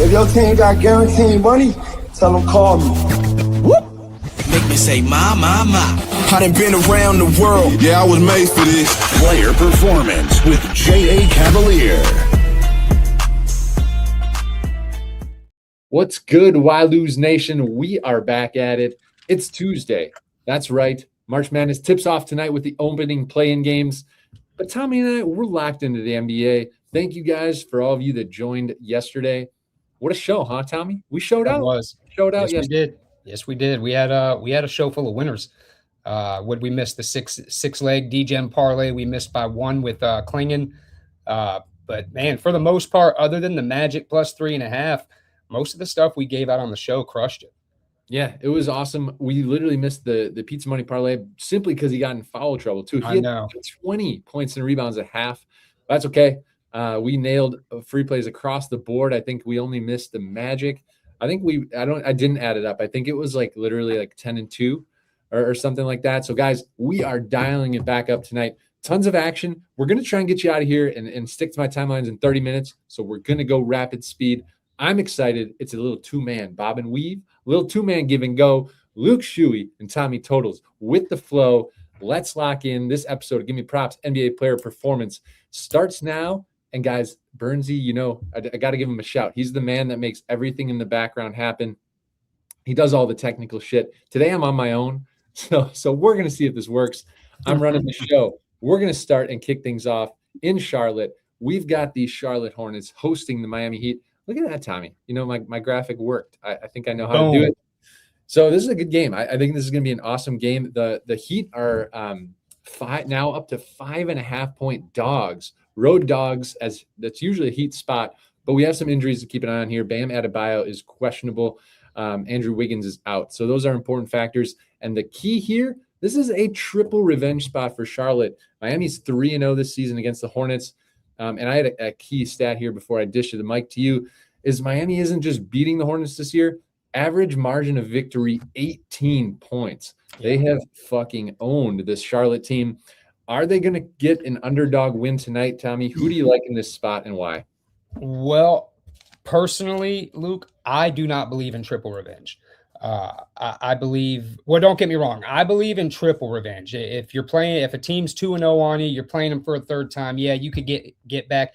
If your team got guaranteed money, tell them call me. Whoop. Make me say, my. I done been around the world. Yeah, I was made for this. Player Performance with J.A. Cavalier. What's good, Why-Lose Nation? We are back at it. It's Tuesday. That's right. March Madness tips off tonight with the opening play-in games. But Tommy and I, we're locked into the NBA. Thank you guys for all of you that joined yesterday. What a show, huh, Tommy? We showed out. Showed out. Yes, we did. Yes, we did. We had a show full of winners. Would we miss the six leg D-Gem parlay? We missed by one with Klingon. But man, for the most part, other than the Magic plus 3.5, most of the stuff we gave out on the show crushed it. Yeah, it was awesome. We literally missed the pizza money parlay simply because he got in foul trouble too. He had 20 points and rebounds at half. That's okay. We nailed free plays across the board. I think we only missed the Magic. I didn't add it up. I think it was like literally like 10-2 or something like that. So guys, we are dialing it back up tonight. Tons of action. We're going to try and get you out of here and stick to my timelines in 30 minutes. So we're going to go rapid speed. I'm excited. It's a little two-man bob and weave, a little two-man give and go. Luke Shuey and Tommy Totals with the flow. Let's lock in this episode of Gimme Props NBA Player Performance. Starts now. And guys, Burnsy, I got to give him a shout. He's the man that makes everything in the background happen. He does all the technical shit. Today I'm on my own. So we're going to see if this works. I'm running the show. We're going to start and kick things off in Charlotte. We've got the Charlotte Hornets hosting the Miami Heat. Look at that, Tommy. My graphic worked. I think I know how to do it. So this is a good game. I think this is going to be an awesome game. The Heat are now up to 5.5 point dogs, road dogs, as that's usually a Heat spot. But we have some injuries to keep an eye on here. Bam Adebayo is questionable. Andrew Wiggins is out. So those are important factors. And the key here, this is a triple revenge spot for Charlotte. Miami's 3-0 this season against the Hornets. And I had a key stat here before I dish the mic to you, is Miami isn't just beating the Hornets this year. Average margin of victory, 18 points. They have fucking owned this Charlotte team. Are they going to get an underdog win tonight, Tommy? Who do you like in this spot and why? Well, personally, Luke, I do not believe in triple revenge. I believe, well, don't get me wrong. I believe in triple revenge. If a team's 2-0 on you, you're playing them for a third time. Yeah, you could get back.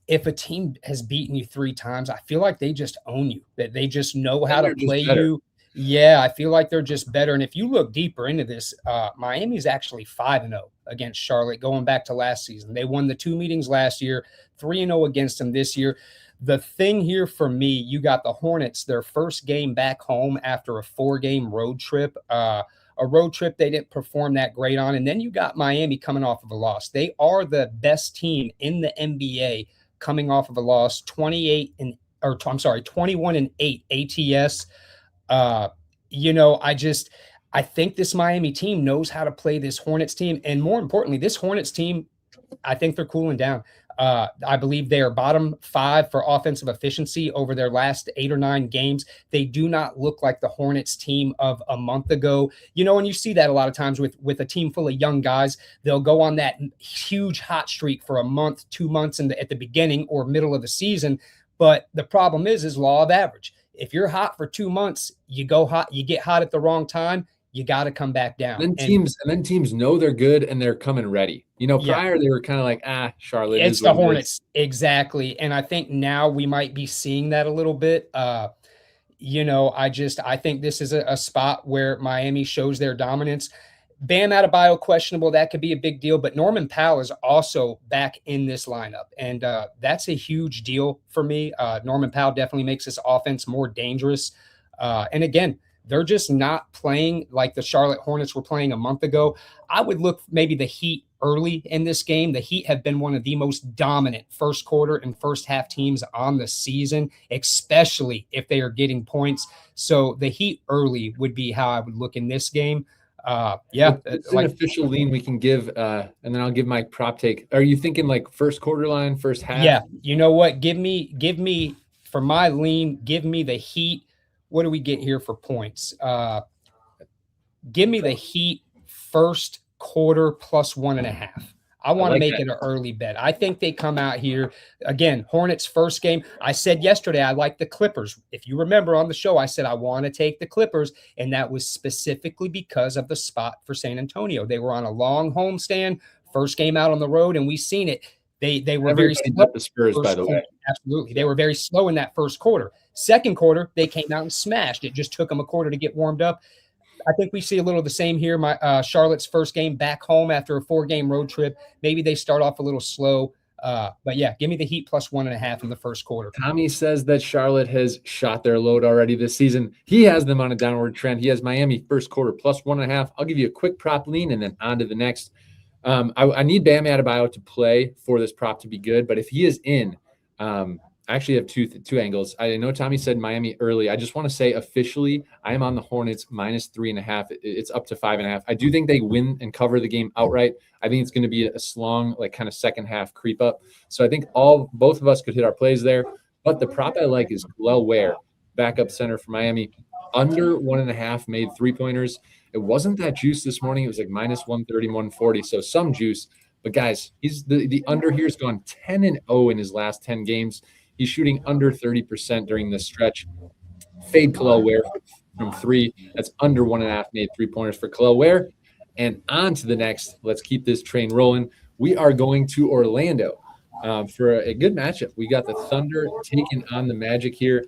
If a team has beaten you 3 times, I feel like they just own you, that they just know how to play you. Yeah, I feel like they're just better. And if you look deeper into this, Miami's actually 5-0 against Charlotte going back to last season. They won the 2 meetings last year, 3-0 against them this year. The thing here for me, you got the Hornets, their first game back home after a 4-game road trip, a road trip they didn't perform that great on. And then you got Miami coming off of a loss. They are the best team in the NBA coming off of a loss, 21-8 ATS. I think this Miami team knows how to play this Hornets team. And more importantly, this Hornets team, I think they're cooling down. I believe they are bottom 5 for offensive efficiency over their last 8 or 9 games. They do not look like the Hornets team of a month ago. And you see that a lot of times with a team full of young guys. They'll go on that huge hot streak for a month, 2 months at the beginning or middle of the season. But the problem is law of average. If you're hot for 2 months, you get hot at the wrong time. You got to come back down. And then teams know they're good and they're coming ready. Prior they were kind of like, Charlotte. It's the Hornets. Exactly. And I think now we might be seeing that a little bit. I think this is a spot where Miami shows their dominance. Bam Adebayo questionable. That could be a big deal. But Norman Powell is also back in this lineup. And that's a huge deal for me. Norman Powell definitely makes this offense more dangerous. And again, they're just not playing like the Charlotte Hornets were playing a month ago. I would look maybe the Heat early in this game. The Heat have been one of the most dominant first quarter and first half teams on the season, especially if they are getting points. So the Heat early would be how I would look in this game. It's an official lean we can give, and then I'll give my prop take. Are you thinking like first quarter line, first half? Yeah, you know what? Give me for my lean. Give me the Heat. What do we get here for points? Give me the Heat first quarter plus 1.5. I want to like make that. it an early bet. I think they come out here again. Hornets first game. I said yesterday I like the Clippers. If you remember on the show, I said I want to take the Clippers, and that was specifically because of the spot for San Antonio. They were on a long homestand, first game out on the road, and we've seen it. They were very slow. The Spurs, by the way. Absolutely. They were very slow in that first quarter. Second quarter, they came out and smashed. It just took them a quarter to get warmed up. I think we see a little of the same here. Charlotte's first game back home after a 4-game road trip. Maybe they start off a little slow. But yeah, give me the Heat plus 1.5 in the first quarter. Tommy says that Charlotte has shot their load already this season. He has them on a downward trend. He has Miami first quarter plus 1.5. I'll give you a quick prop lean and then on to the next. I need Bam Adebayo to play for this prop to be good, but if he is in, I actually have two angles. I know Tommy said Miami early. I just want to say officially, I am on the Hornets minus 3.5. It's up to 5.5. I do think they win and cover the game outright. I think it's going to be a slong, like kind of second half creep up. So I think both of us could hit our plays there. But the prop I like is Glel Ware, backup center for Miami, under 1.5 made 3-pointers. It wasn't that juice this morning. It was like minus 130, 140. So some juice. But guys, he's the under here has gone 10-0 in his last 10 games. He's shooting under 30% during this stretch. Fade Glel Ware from 3. That's under 1.5 made 3-pointers for Glel Ware. And on to the next. Let's keep this train rolling. We are going to Orlando for a good matchup. We got the Thunder taking on the Magic here.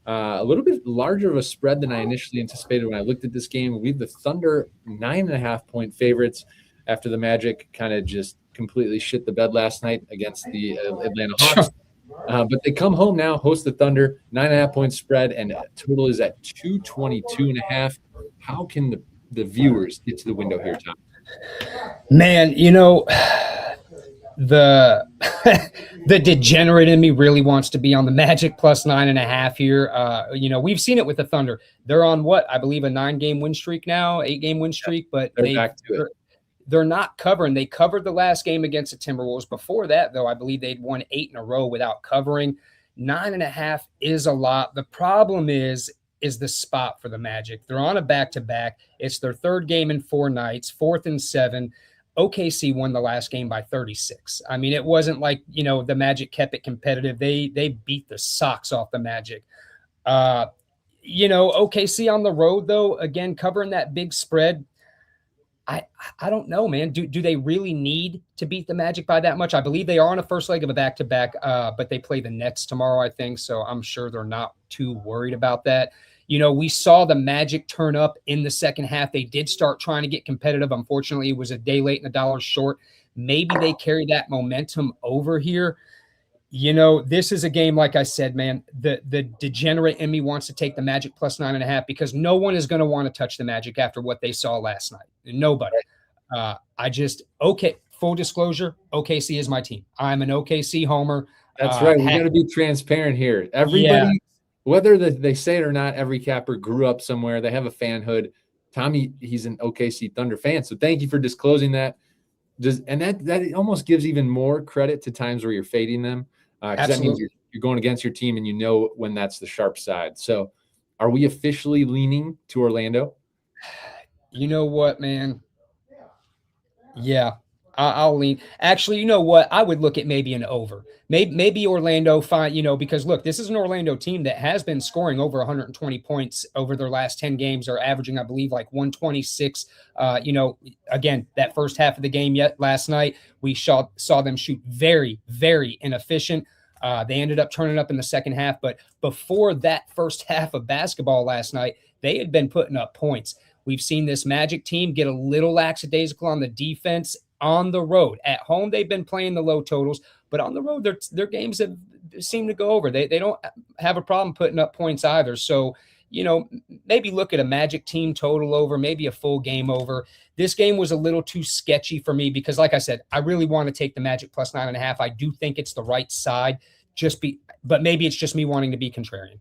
A little bit larger of a spread than I initially anticipated when I looked at this game. We have the Thunder 9.5-point favorites after the Magic kind of just completely shit the bed last night against the Atlanta Hawks. But they come home now, host the Thunder, 9.5-point spread, and total is at 222.5. How can the viewers get to the window here, Tom? Man, the degenerate in me really wants to be on the Magic plus 9.5 here. We've seen it with the Thunder. They're on I believe a 9-game win streak now, 8-game win streak, but they're back to it. They're not covering. They covered the last game against the Timberwolves. Before that, though, I believe they'd won 8 in a row without covering. 9.5 is a lot. The problem is the spot for the Magic. They're on a back-to-back. It's their third game in 4 nights, 4th and 7. OKC won the last game by 36. I mean, it wasn't like, the Magic kept it competitive. They beat the socks off the Magic. OKC on the road, though, again, covering that big spread, I don't know, man. Do they really need to beat the Magic by that much? I believe they are on a first leg of a back-to-back, but they play the Nets tomorrow, I think, so I'm sure they're not too worried about that. We saw the Magic turn up in the second half. They did start trying to get competitive. Unfortunately, it was a day late and $1 short. Maybe they carry that momentum over here. This is a game, like I said, man, the degenerate in me wants to take the Magic plus 9.5 because no one is going to want to touch the Magic after what they saw last night. Nobody. Full disclosure, OKC is my team. I'm an OKC homer. That's right. We got to be transparent here. Everybody, whether they say it or not, every capper grew up somewhere. They have a fanhood. Tommy, he's an OKC Thunder fan. So thank you for disclosing that. That almost gives even more credit to times where you're fading them. Because that means you're going against your team and when that's the sharp side. So are we officially leaning to Orlando? You know what, man? Yeah, I'll lean. Actually, you know what? I would look at maybe an over. Maybe Orlando, fine, because look, this is an Orlando team that has been scoring over 120 points over their last 10 games. They're averaging, I believe, like 126. Again, that first half of the game last night, we saw them shoot very, very inefficient. They ended up turning up in the second half. But before that first half of basketball last night, they had been putting up points. We've seen this Magic team get a little lackadaisical on the defense on the road. At home, they've been playing the low totals, but on the road, their games have seemed to go over. They don't have a problem putting up points either. So, maybe look at a Magic team total over, maybe a full game over. This game was a little too sketchy for me because, like I said, I really want to take the Magic plus 9.5. I do think it's the right side. But maybe it's just me wanting to be contrarian.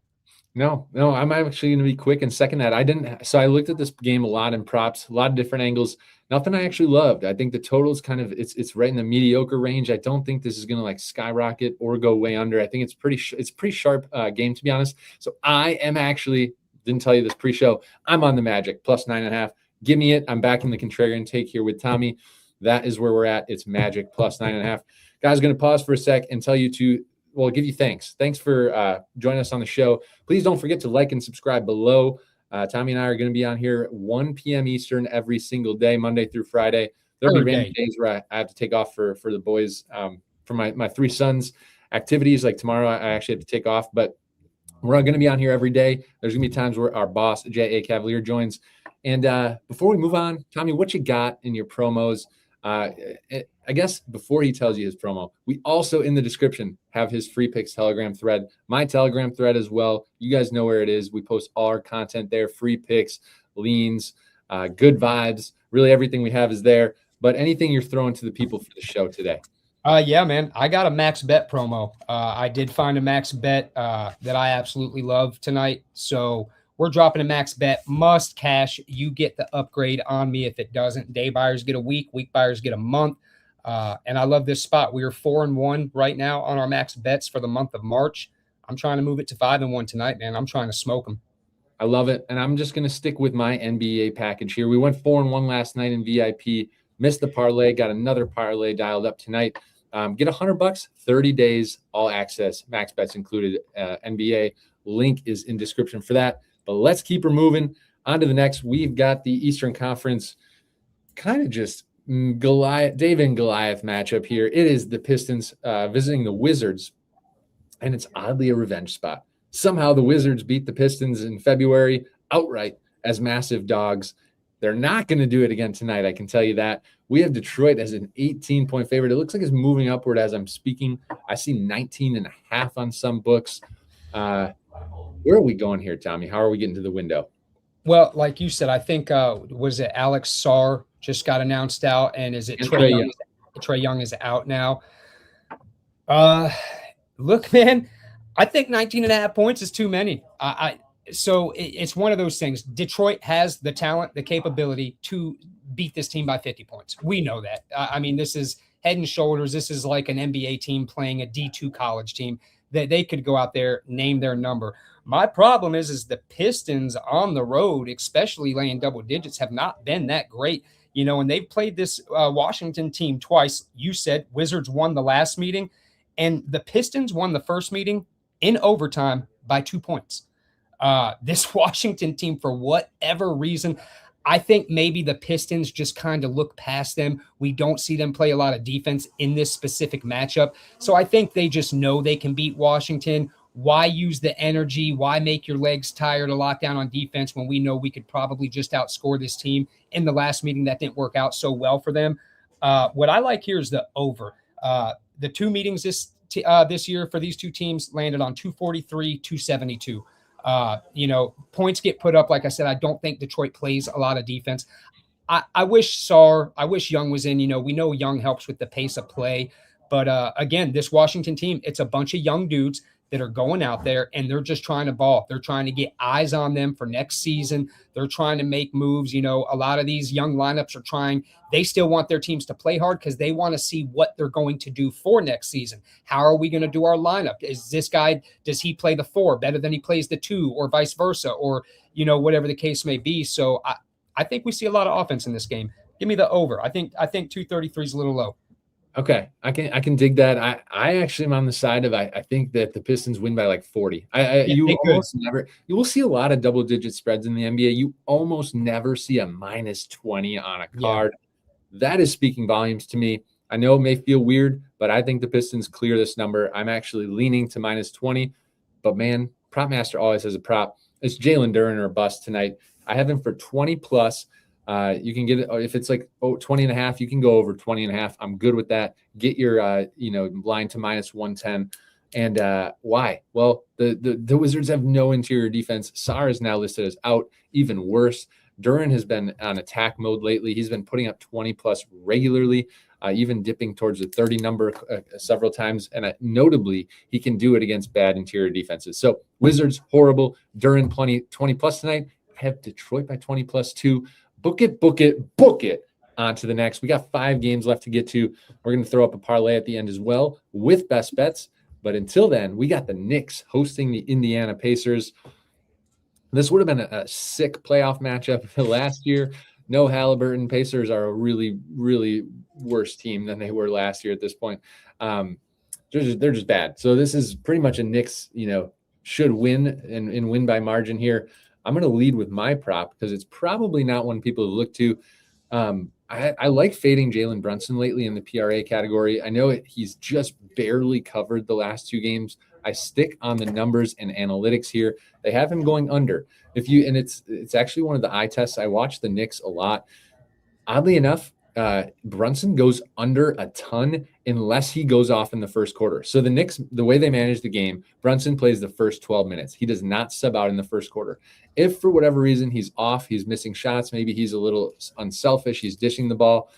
No, I'm actually going to be quick and second that. So I looked at this game a lot in props, a lot of different angles. Nothing I actually loved. I think the total is kind of, it's right in the mediocre range. I don't think this is going to like skyrocket or go way under. I think it's pretty sharp game, to be honest. So I am actually, didn't tell you this pre-show, I'm on the Magic plus 9.5. Give me it. I'm back in the contrarian take here with Tommy. That is where we're at. It's Magic plus 9.5. Guys, going to pause for a sec and tell you to, well, give you thanks. Thanks for joining us on the show. Please don't forget to like and subscribe below. Tommy and I are going to be on here 1 p.m. Eastern every single day, Monday through Friday. There'll be random days where I have to take off for the boys, for my 3 sons' activities. Like tomorrow, I actually have to take off, but we're going to be on here every day. There's going to be times where our boss, J.A. Cavalier, joins. And before we move on, Tommy, what you got in your promos? I guess before he tells you his promo, we also in the description have his free picks Telegram thread, my Telegram thread as well. You guys know where it is. We post all our content there, free picks, leans, good vibes. Really everything we have is there. But anything you're throwing to the people for the show today? Yeah, man. I got a max bet promo. I did find a max bet that I absolutely love tonight. So we're dropping a max bet, must cash. You get the upgrade on me if it doesn't. Day buyers get a week buyers get a month. And I love this spot. We are 4-1 right now on our max bets for the month of March. I'm trying to move it to 5-1 tonight, man. I'm trying to smoke them. I love it. And I'm just going to stick with my NBA package here. We went 4-1 last night in VIP, missed the parlay, got another parlay dialed up tonight. Get $100, 30 days, all access, max bets included, NBA. Link is in description for that. But let's keep her moving. On to the next. We've got the Eastern Conference kind of just David and Goliath matchup here. It is the Pistons visiting the Wizards, and it's oddly a revenge spot. Somehow the Wizards beat the Pistons in February outright as massive dogs. They're not going to do it again tonight, I can tell you that. We have Detroit as an 18-point favorite. It looks like it's moving upward as I'm speaking. I see 19.5 on some books. Where are we going here, Tommy? How are we getting to the window? Well, like you said, I think, was it Alex Sarr just got announced out, and is it Trae Young? Trae Young is out now. Look, man, I think 19.5 points is too many. So it's one of those things. Detroit has the talent, the capability to beat this team by 50 points. We know that. I mean, this is head and shoulders. This is like an NBA team playing a D2 college team that they could go out there, name their number. My problem is the Pistons on the road, especially laying double digits, have not been that great. You know, and they've played this Washington team twice. You said Wizards won the last meeting, and the Pistons won the first meeting in overtime by 2 points. This Washington team, for whatever reason, I think maybe the Pistons just kind of look past them. We don't see them play a lot of defense in this specific matchup. So I think they just know they can beat Washington. Why use the energy? Why make your legs tired to lock down on defense when we know we could probably just outscore this team? In the last meeting, that didn't work out so well for them. What I like here is the over. The 2 meetings this year for these 2 teams landed on 243, 272. You know, points get put up. Like I said, I don't think Detroit plays a lot of defense. I wish Young was in. You know, we know Young helps with the pace of play. But again, this Washington team, it's a bunch of young dudes that are going out there and they're just trying to ball. They're trying to get eyes on them for next season. They're trying to make moves. You know, a lot of these young lineups are trying. They still want their teams to play hard because they want to see what they're going to do for next season. How are we going to do our lineup? Is this guy, does he play the 4 better than he plays the 2 or vice versa? Or, you know, whatever the case may be. So I think we see a lot of offense in this game. Give me the over. I think 233 is a little low. Okay, I can dig that. I actually am on the side of I think that the Pistons win by like 40. You will see a lot of double-digit spreads in the NBA. You almost never see a minus 20 on a card. Yeah. That is speaking volumes to me. I know it may feel weird, but I think the Pistons clear this number. I'm actually leaning to minus 20. But man, Prop Master always has a prop. It's Jalen Duren or bust tonight. I have him for 20 plus. You can get it if it's like 20.5, you can go over 20.5. I'm good with that. Get your line to minus 110. And why? Well, the Wizards have no interior defense. Sarr is now listed as out. Even worse, Duren has been on attack mode lately. He's been putting up 20 plus regularly, even dipping towards the 30 number several times. And notably, he can do it against bad interior defenses. So Wizards horrible. Duren 20 plus tonight. I have Detroit by 20 plus 2. Book it on to the next. We got 5 games left to get to. We're going to throw up a parlay at the end as well with best bets. But until then, we got the Knicks hosting the Indiana Pacers. This would have been a sick playoff matchup last year. no Halliburton. Pacers are a really, really worse team than they were last year at this point. They're just bad. So this is pretty much a Knicks, should win and win by margin here. I'm going to lead with my prop because it's probably not one people have looked to. I like fading Jalen Brunson lately in the PRA category. I know he's just barely covered the last 2 games. I stick on the numbers and analytics here. They have him going under. It's actually one of the eye tests. I watch the Knicks a lot. Oddly enough, Brunson goes under a ton unless he goes off in the first quarter. So the Knicks, the way they manage the game, Brunson plays the first 12 minutes. He does not sub out in the first quarter. If for whatever reason he's off, he's missing shots, maybe he's a little unselfish, he's dishing the ball,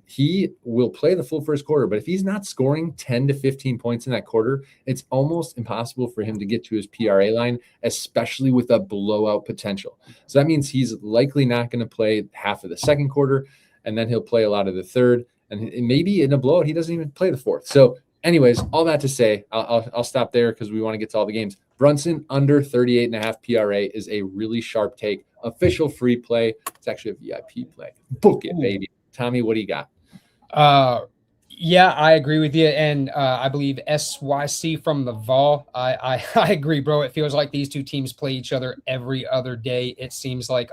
he will play the full first quarter. But if he's not scoring 10 to 15 points in that quarter, it's almost impossible for him to get to his PRA line, especially with a blowout potential. So that means he's likely not going to play half of the second quarter, and then he'll play a lot of the third. And maybe in a blowout, he doesn't even play the fourth. So anyways, all that to say, I'll stop there because we want to get to all the games. Brunson under 38.5 PRA is a really sharp take. Official free play. It's actually a VIP play. Book it, baby. Tommy, what do you got? Yeah, I agree with you. And I believe SYC from the Vol. I agree, bro. It feels like these two teams play each other every other day. It seems like.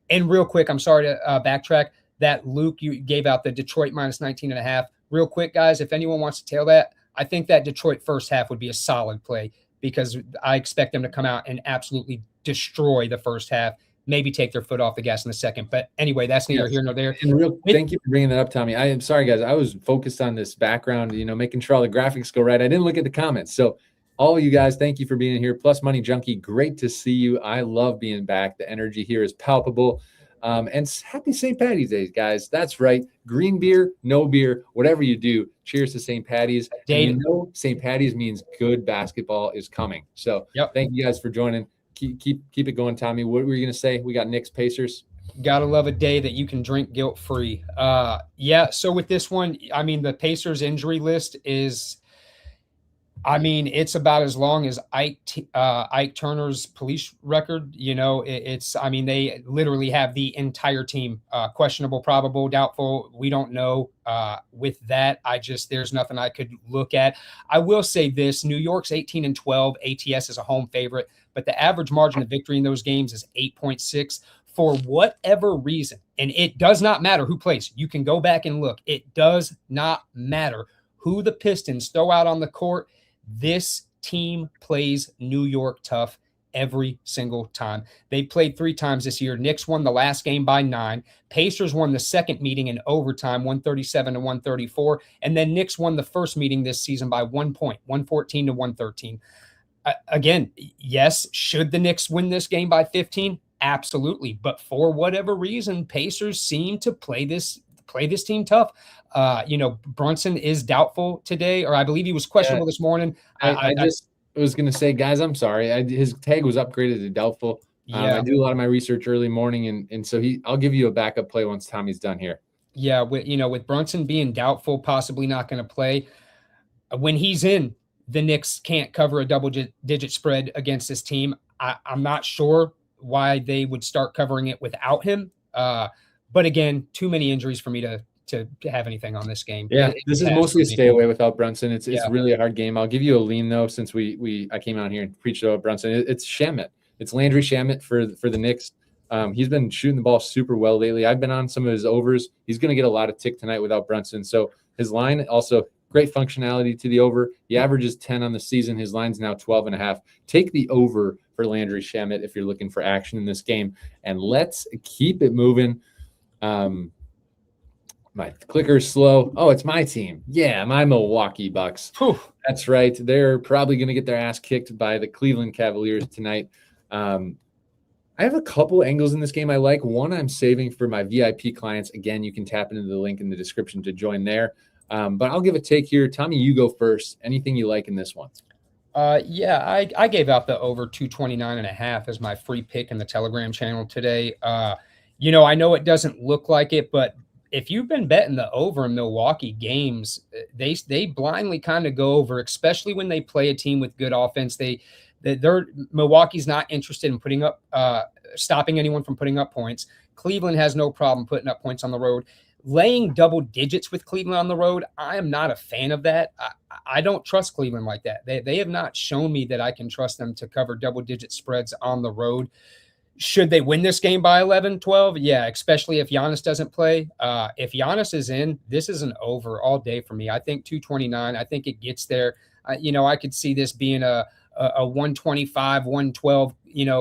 And real quick, I'm sorry to backtrack. That Luke, you gave out the Detroit minus 19.5. Real quick, guys, if anyone wants to tail that, I think that Detroit first half would be a solid play because I expect them to come out and absolutely destroy the first half, maybe take their foot off the gas in the second. But anyway, that's neither here nor there. And thank you for bringing that up, Tommy. I am sorry, guys. I was focused on this background, making sure all the graphics go right. I didn't look at the comments. So all you guys, thank you for being here. Plus Money Junkie, great to see you. I love being back. The energy here is palpable. And happy St. Patty's Day, guys. That's right. Green beer, no beer, whatever you do. Cheers to St. Patty's. And St. Patty's means good basketball is coming. So Thank you guys for joining. Keep it going, Tommy. What were you going to say? We got Knicks Pacers. Gotta love a day that you can drink guilt-free. So with this one, I mean, the Pacers injury list is – it's about as long as Ike Turner's police record. They literally have the entire team questionable, probable, doubtful. We don't know. With that, there's nothing I could look at. I will say this: New York's 18-12. ATS is a home favorite, but the average margin of victory in those games is 8.6. For whatever reason, and it does not matter who plays. You can go back and look. It does not matter who the Pistons throw out on the court. This team plays New York tough every single time. They played 3 times this year. Knicks won the last game by 9. Pacers won the second meeting in overtime, 137-134. And then Knicks won the first meeting this season by 1 point, 114-113. Again, yes, should the Knicks win this game by 15? Absolutely. But for whatever reason, Pacers seem to play this team tough. Brunson is doubtful today, or I believe he was questionable this morning. I was going to say, guys, I'm sorry. His tag was upgraded to doubtful. I do a lot of my research early morning, and so I'll give you a backup play once Tommy's done here. Yeah, with Brunson being doubtful, possibly not going to play. When he's in, the Knicks can't cover a double-digit spread against this team. I'm not sure why they would start covering it without him. But again, too many injuries for me to have anything on this game. Yeah, this is mostly a stay away without Brunson. It's really a hard game. I'll give you a lean though, since I came out here and preached about Brunson. It's Shamet. It's Landry Shamet for the Knicks. He's been shooting the ball super well lately. I've been on some of his overs. He's going to get a lot of tick tonight without Brunson. So his line also great functionality to the over. He averages 10 on the season. His line's now 12.5. Take the over for Landry Shamet if you're looking for action in this game. And let's keep it moving. My clicker's slow. Oh, it's my team. Yeah, my Milwaukee Bucks. Whew. That's right. They're probably going to get their ass kicked by the Cleveland Cavaliers tonight. I have a couple angles in this game I like. One I'm saving for my VIP clients. Again, you can tap into the link in the description to join there. But I'll give a take here. Tommy, you go first. Anything you like in this one? I gave out the over 229.5 as my free pick in the Telegram channel today. I know it doesn't look like it, but if you've been betting the over in Milwaukee games, they blindly kind of go over, especially when they play a team with good offense. Milwaukee's not interested in putting up stopping anyone from putting up points. Cleveland has no problem putting up points on the road. Laying double digits with Cleveland on the road, I am not a fan of that. I don't trust Cleveland like that. They have not shown me that I can trust them to cover double-digit spreads on the road. Should they win this game by 11, 12? Yeah, especially if Giannis doesn't play. If Giannis is in, this is an over all day for me. I think 229. I think it gets there. I could see this being a 125, 112,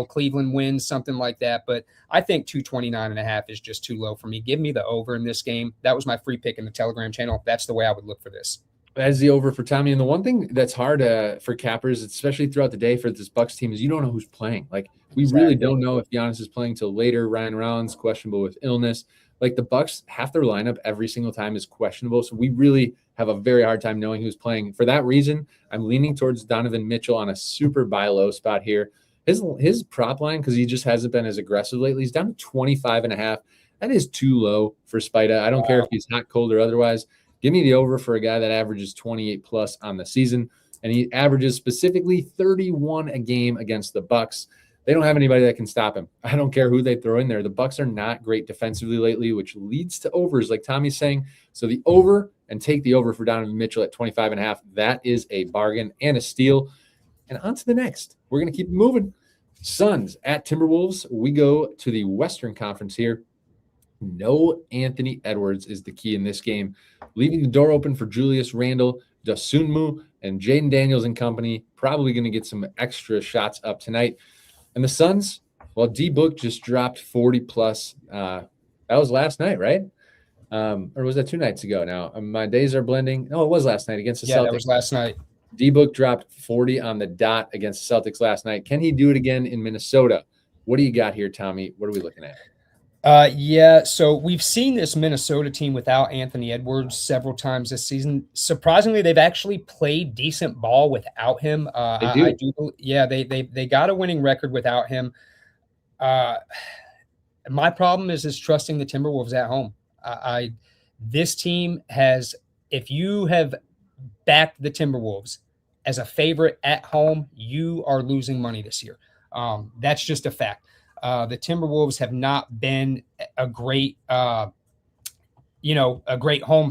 Cleveland wins, something like that. But I think 229.5 is just too low for me. Give me the over in this game. That was my free pick in the Telegram channel. That's the way I would look for this. As the over for Tommy. And the one thing that's hard for cappers, especially throughout the day for this Bucks team, is you don't know who's playing. Like, we really don't know if Giannis is playing till later. Ryan Rollins questionable with illness. Like, the Bucks, half their lineup every single time is questionable. So we really have a very hard time knowing who's playing. For that reason, I'm leaning towards Donovan Mitchell on a super buy low spot here. His prop line, because he just hasn't been as aggressive lately, he's down to 25.5. That is too low for Spida. I don't care if he's hot, cold, or otherwise. Give me the over for a guy that averages 28 plus on the season, and he averages specifically 31 a game against the Bucks. They don't have anybody that can stop him. I don't care who they throw in there. The Bucks are not great defensively lately, which leads to overs, like Tommy's saying. So the over, and take the over for Donovan Mitchell at 25.5. That is a bargain and a steal. And on to the next. We're going to keep moving. Suns at Timberwolves. We go to the Western Conference here. No Anthony Edwards is the key in this game, leaving the door open for Julius Randle, Dosunmu, and Jaden Daniels and company. Probably going to get some extra shots up tonight. And the Suns, well, D-Book just dropped 40 plus. That was last night, right? Or was that 2 nights ago now? My days are blending. No, it was last night against the Celtics. Yeah, that was last night. D-Book dropped 40 on the dot against the Celtics last night. Can he do it again in Minnesota? What do you got here, Tommy? What are we looking at? So we've seen this Minnesota team without Anthony Edwards several times this season. Surprisingly, they've actually played decent ball without him. They got a winning record without him. My problem is trusting the Timberwolves at home. This team has, if you have backed the Timberwolves as a favorite at home, you are losing money this year. That's just a fact. The Timberwolves have not been a great home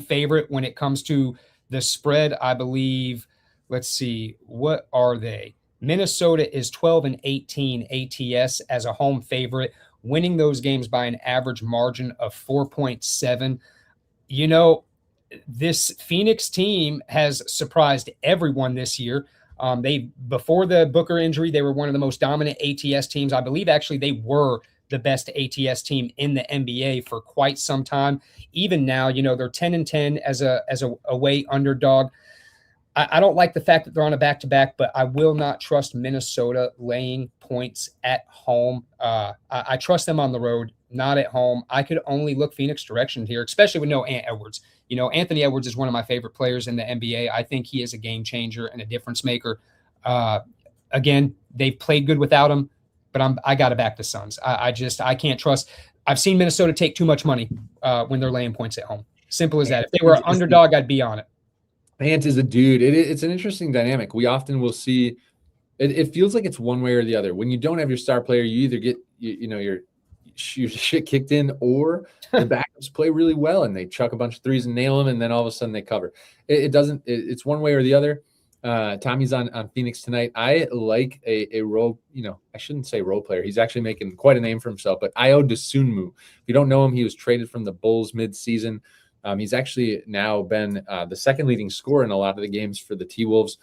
favorite when it comes to the spread. I believe, let's see, what are they? Minnesota is 12-18 ATS as a home favorite, winning those games by an average margin of 4.7. This Phoenix team has surprised everyone this year. Before the Booker injury, they were one of the most dominant ATS teams. I believe actually they were the best ATS team in the NBA for quite some time. Even now, they're 10-10 as a away underdog. I don't like the fact that they're on a back-to-back, but I will not trust Minnesota laying points at home. I trust them on the road, not at home. I could only look Phoenix direction here, especially with no Ant Edwards. Anthony Edwards is one of my favorite players in the NBA. I think he is a game changer and a difference maker. Again, they've played good without him, but I got to back the Suns. I can't trust. I've seen Minnesota take too much money when they're laying points at home. Simple as that. If they were an underdog, I'd be on it. Ant is a dude. It's an interesting dynamic. We often will see it feels like it's one way or the other. When you don't have your star player, you either get your shit kicked in, or the backups play really well and they chuck a bunch of threes and nail them, and then all of a sudden they cover. It's one way or the other. Tommy's on Phoenix tonight. I like a role, I shouldn't say role player. He's actually making quite a name for himself, but Ayo Dosunmu. If you don't know him, he was traded from the Bulls mid-season. He's actually now been the second leading scorer in a lot of the games for the T-Wolves.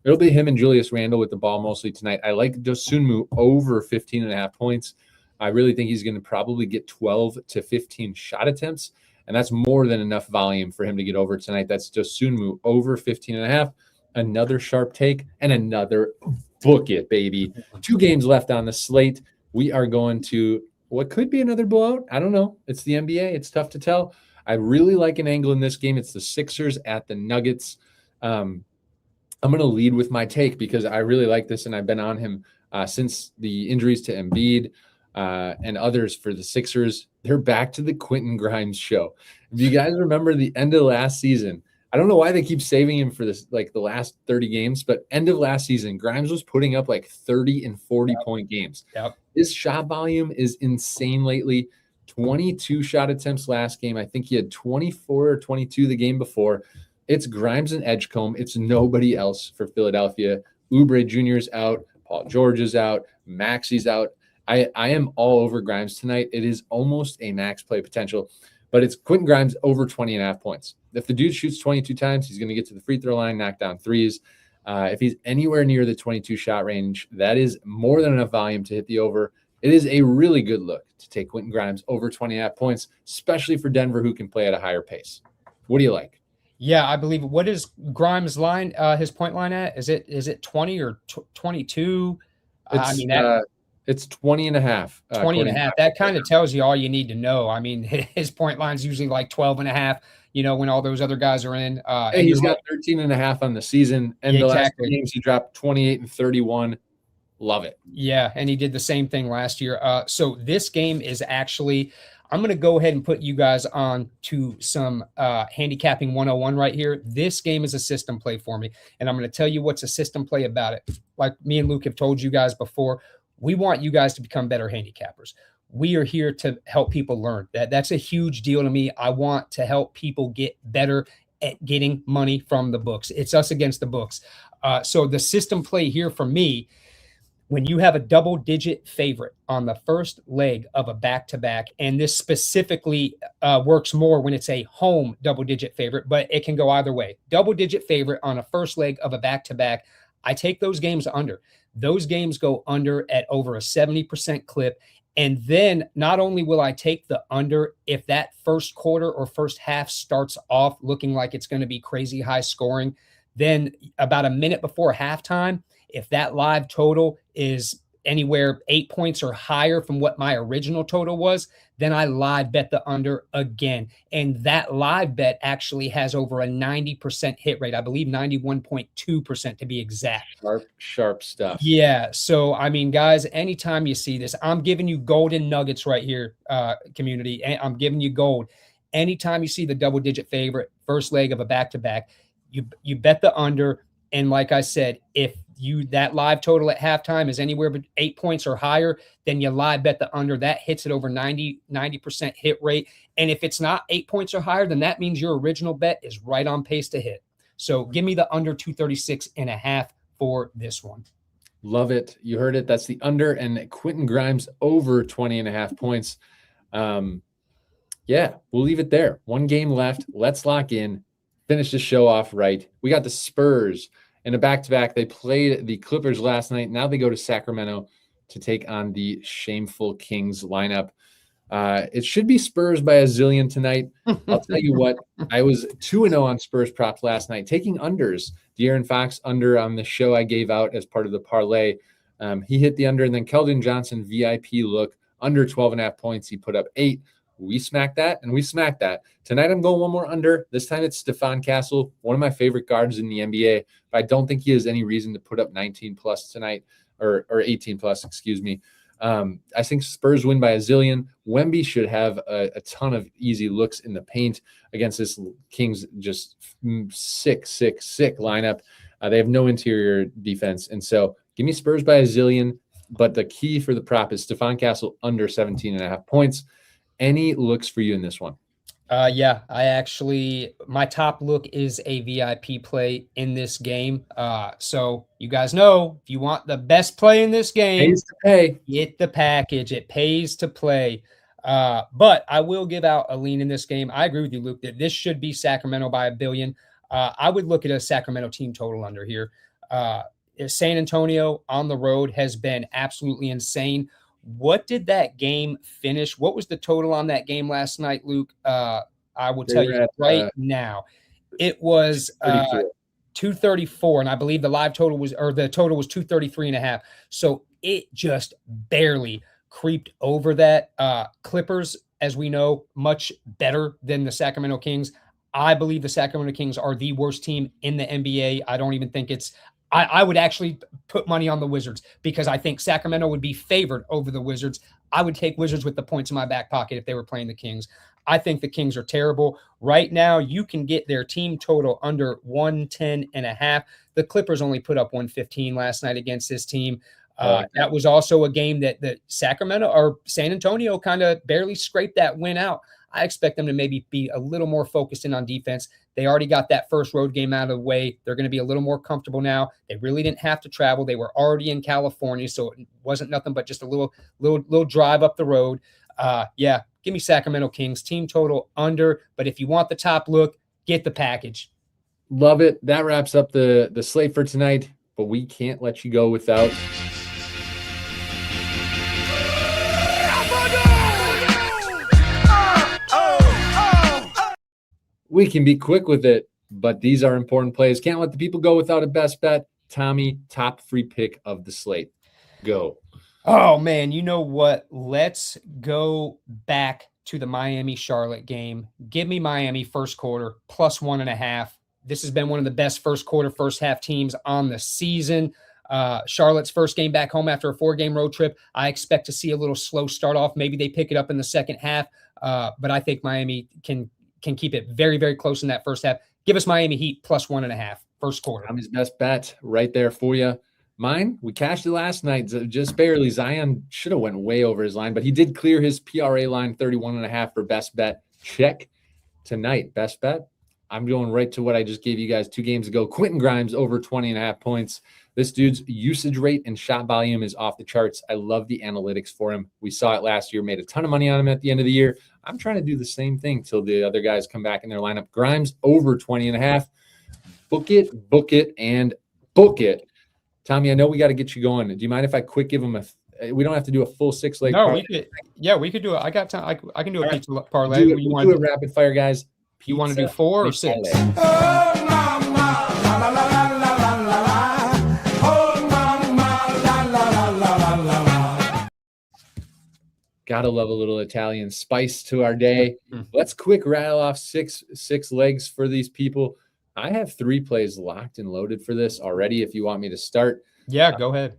It'll be him and Julius Randle with the ball mostly tonight. I like Dosunmu over 15.5 points. I really think he's going to probably get 12 to 15 shot attempts, and that's more than enough volume for him to get over tonight. That's Dosunmu over 15.5. Another sharp take and another book it, baby. 2 games left on the slate. We are going to what could be another blowout. I don't know. It's the NBA. It's tough to tell. I really like an angle in this game. It's the Sixers at the Nuggets. I'm going to lead with my take because I really like this, and I've been on him since the injuries to Embiid and others for the Sixers. They're back to the Quentin Grimes show. If you guys remember the end of last season, I don't know why they keep saving him for this, like the last 30 games, but end of last season, Grimes was putting up like 30 and 40-point games. Yep. His shot volume is insane lately. 22 shot attempts last game. I think he had 24 or 22 the game before. It's Grimes and Edgecombe. It's nobody else for Philadelphia. Oubre Jr. is out. Paul George is out. Maxi's out. I am all over Grimes tonight. It is almost a max play potential, but it's Quentin Grimes over 20.5 points. If the dude shoots 22 times, he's going to get to the free throw line, knock down threes. If he's anywhere near the 22 shot range, that is more than enough volume to hit the over. It is a really good look to take Quentin Grimes over 20.5 points, especially for Denver, who can play at a higher pace. What do you like? Yeah, I believe. What is Grimes' line? His point line at? Is it 20 or 22? I mean, it's 20 and a half. 20 and a half. That kind of tells you all you need to know. I mean, his point line's usually like 12 and a half, when all those other guys are in. And he's got 13 and a half on the season. And the last games he dropped 28 and 31. Love it. Yeah, and he did the same thing last year. So this game is actually, I'm going to go ahead and put you guys on to some handicapping 101 right here. This game is a system play for me, and I'm going to tell you what's a system play about it. Like me and Luke have told you guys before, we want you guys to become better handicappers. We are here to help people learn. That's a huge deal to me. I want to help people get better at getting money from the books. It's us against the books. So the system play here for me, when you have a double-digit favorite on the first leg of a back-to-back, and this specifically works more when it's a home double-digit favorite, but it can go either way. Double-digit favorite on a first leg of a back-to-back, I take those games under. Those games go under at over a 70% clip. And then not only will I take the under if that first quarter or first half starts off looking like it's going to be crazy high scoring, then about a minute before halftime, if that live total is anywhere 8 points or higher from what my original total was, then I live bet the under again. And that live bet actually has over a 90% hit rate. I believe 91.2% to be exact. Sharp stuff. Yeah. So, I mean, guys, anytime you see this, I'm giving you golden nuggets right here, community. And I'm giving you gold. Anytime you see the double-digit favorite, first leg of a back-to-back, you bet the under. And like I said, if that live total at halftime is anywhere but 8 points or higher, then you live bet the under. That hits it over 90% hit rate. And if it's not 8 points or higher, then that means your original bet is right on pace to hit. So give me the under 236.5 for this one. Love it. You heard it. That's the under, and Quentin Grimes over 20.5 points. Yeah, we'll leave it there. One game left. Let's lock in. Finish the show off right. We got the Spurs in a back-to-back. They played the Clippers last night. Now they go to Sacramento to take on the shameful Kings lineup. It should be Spurs by a zillion tonight. I'll tell you what, I was 2-0 on Spurs props last night, taking unders. De'Aaron Fox under on the show I gave out as part of the parlay. He hit the under, and then Keldon Johnson VIP look under 12.5 points. He put up 8. We smacked that, and we smacked that. Tonight I'm going one more under. This time it's Stephon Castle, one of my favorite guards in the NBA, but I don't think he has any reason to put up 19 plus tonight, or 18 plus, excuse me. I think Spurs win by a zillion. Wemby should have a ton of easy looks in the paint against this Kings just sick lineup. They have no interior defense, and so give me Spurs by a zillion, but the key for the prop is Stephon Castle under 17.5 points. Any looks for you in this one? Yeah, my top look is a VIP play in this game. So you guys know, if you want the best play in this game, pays to pay. Get the package. It pays to play. But I will give out a lean in this game. I agree with you, Luke, that this should be Sacramento by a billion. I would look at a Sacramento team total under here. San Antonio on the road has been absolutely insane. What did that game finish? What was the total on that game last night, Luke? I will tell you right now. It was 234, and I believe the total was 233.5. So it just barely creeped over that. Clippers, as we know, much better than the Sacramento Kings. I believe the Sacramento Kings are the worst team in the NBA. I don't even think it's I would actually put money on the Wizards because I think Sacramento would be favored over the Wizards. I would take Wizards with the points in my back pocket if they were playing the Kings. I think the Kings are terrible. Right now, you can get their team total under 110.5. The Clippers only put up 115 last night against this team. That was also a game that Sacramento or San Antonio kind of barely scraped that win out. I expect them to maybe be a little more focused in on defense. They already got that first road game out of the way. They're going to be a little more comfortable now. They really didn't have to travel. They were already in California, so it wasn't nothing but just a little drive up the road. Yeah, give me Sacramento Kings team total under. But if you want the top look, get the package. Love it. That wraps up the slate for tonight. But we can't let you go without. We can be quick with it, but these are important plays. Can't let the people go without a best bet. Tommy, top free pick of the slate. Go. Oh, man, you know what? Let's go back to the Miami-Charlotte game. Give me Miami first quarter, plus 1.5. This has been one of the best first quarter, first half teams on the season. Charlotte's first game back home after a 4-game road trip. I expect to see a little slow start off. Maybe they pick it up in the second half, but I think Miami can keep it very, very close in that first half. Give us Miami Heat plus 1.5 first quarter. Tommy's best bet right there for you. Mine, we cashed it last night, just barely. Zion should have went way over his line, but he did clear his PRA line, 31.5 for best bet. Check tonight. Best bet. I'm going right to what I just gave you guys 2 games ago. Quentin Grimes over 20.5 points. This dude's usage rate and shot volume is off the charts. I love the analytics for him. We saw it last year, made a ton of money on him at the end of the year. I'm trying to do the same thing till the other guys come back in their lineup. Grimes over 20.5. Book it, book it, and book it. Tommy, I know we got to get you going. Do you mind if I quick give him we don't have to do a full 6-leg No, parlay? we could do it. I got time. I can do a pizza parlay. Do it rapid fire, guys. You want to do 4 or 6? Gotta love a little Italian spice to our day. Let's quick rattle off six legs for these people. I have 3 plays locked and loaded for this already. If you want me to start, Yeah, go ahead.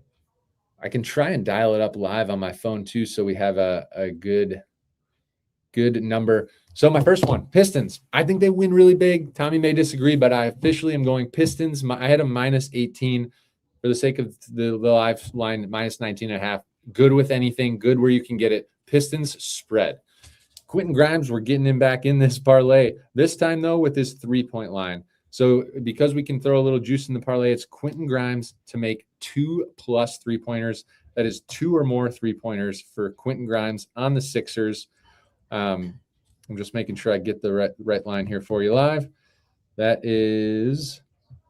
I can try and dial it up live on my phone too, so we have a good number. So my first one, Pistons. I think they win really big. Tommy may disagree, but I officially am going Pistons. I had a minus 18 for the sake of the live line, minus 19.5. Good with anything, good where you can get it. Pistons spread. Quentin Grimes, we're getting him back in this parlay. This time, though, with his 3-point line. So because we can throw a little juice in the parlay, it's Quentin Grimes to make 2+ 3-pointers. That is 2 or more 3-pointers for Quentin Grimes on the Sixers. I'm just making sure I get the right line here for you live. That is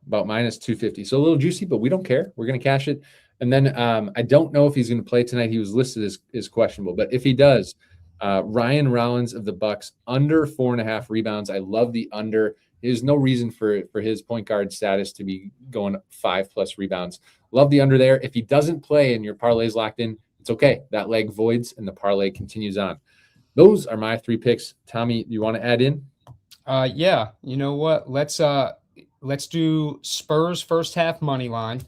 about minus 250. So a little juicy, but we don't care. We're going to cash it. And then I don't know if he's going to play tonight. He was listed as questionable. But if he does, Ryan Rollins of the Bucks, under 4.5 rebounds. I love the under. There's no reason for his point guard status to be going 5+ rebounds. Love the under there. If he doesn't play and your parlay is locked in, it's okay. That leg voids and the parlay continues on. Those are my 3 picks. Tommy, you want to add in? Yeah. You know what? Let's do Spurs first half money line.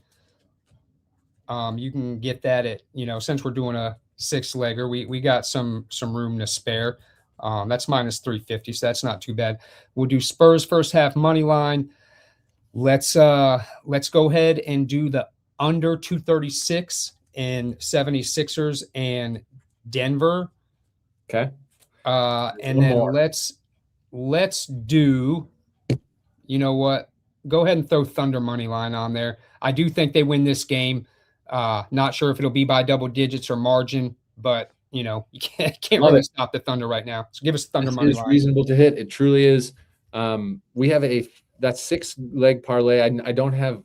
You can get that at, since we're doing a 6-legger, we got some room to spare. That's minus 350, so that's not too bad. We'll do Spurs first half money line. Let's go ahead and do the under 236 in 76ers and Denver. Okay. And then more. let's do, you know what? Go ahead and throw Thunder money line on there. I do think they win this game. Not sure if it'll be by double digits or margin, but you can't really stop the Thunder right now. So give us Thunder money line. It's reasonable to hit. It truly is. We have that 6-leg parlay. I don't know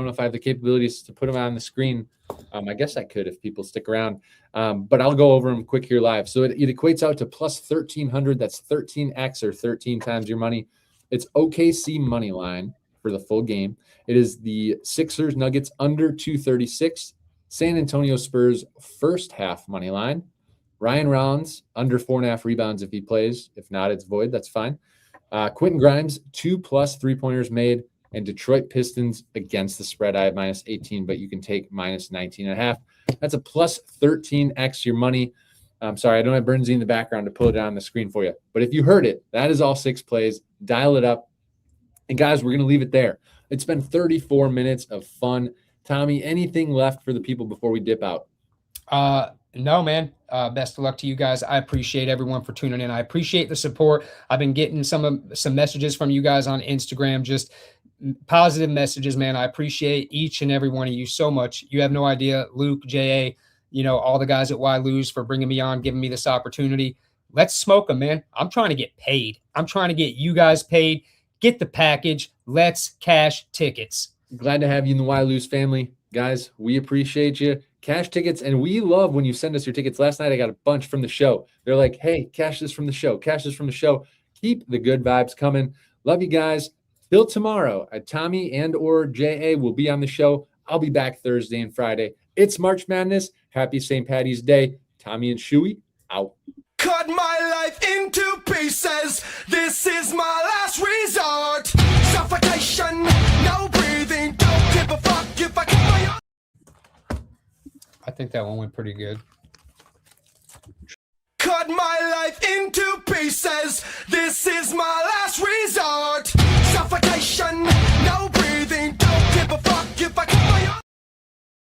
if I have the capabilities to put them on the screen. I guess I could if people stick around. But I'll go over them quick here live. So it equates out to plus 1,300. That's 13x or 13 times your money. It's OKC money line for the full game. It is the Sixers Nuggets under 236. San Antonio Spurs first half money line. Ryan Rollins under 4.5 rebounds if he plays. If not, it's void. That's fine. Quentin Grimes 2+ 3-pointers made. And Detroit Pistons against the spread. I have minus 18, but you can take minus 19.5. That's a plus 13x your money. I'm sorry, I don't have Bernsey in the background to pull it down on the screen for you. But if you heard it, that is all 6 plays. Dial it up. And guys, we're going to leave it there. It's been 34 minutes of fun. Tommy, anything left for the people before we dip out? No, man. Best of luck to you guys. I appreciate everyone for tuning in. I appreciate the support. I've been getting some messages from you guys on Instagram, just positive messages, man. I appreciate each and every one of you so much. You have no idea, Luke, J.A., all the guys at Why Lose for bringing me on, giving me this opportunity. Let's smoke them, man. I'm trying to get paid. I'm trying to get you guys paid. Get the package. Let's cash tickets. Glad to have you in the Why Lose family. Guys, we appreciate you. Cash tickets, and we love when you send us your tickets. Last night I got a bunch from the show. They're like, hey, cash this from the show. Cash this from the show. Keep the good vibes coming. Love you guys. Till tomorrow, Tommy and or J.A. will be on the show. I'll be back Thursday and Friday. It's March Madness. Happy St. Patty's Day. Tommy and Shuey, out. Cut my life into pieces. This is my last resort. Suffocation, no breathing. Don't give a fuck if I cut my. I think that one went pretty good. Cut my life into pieces. This is my last resort. Suffocation, no breathing. Don't give a fuck if I cut my.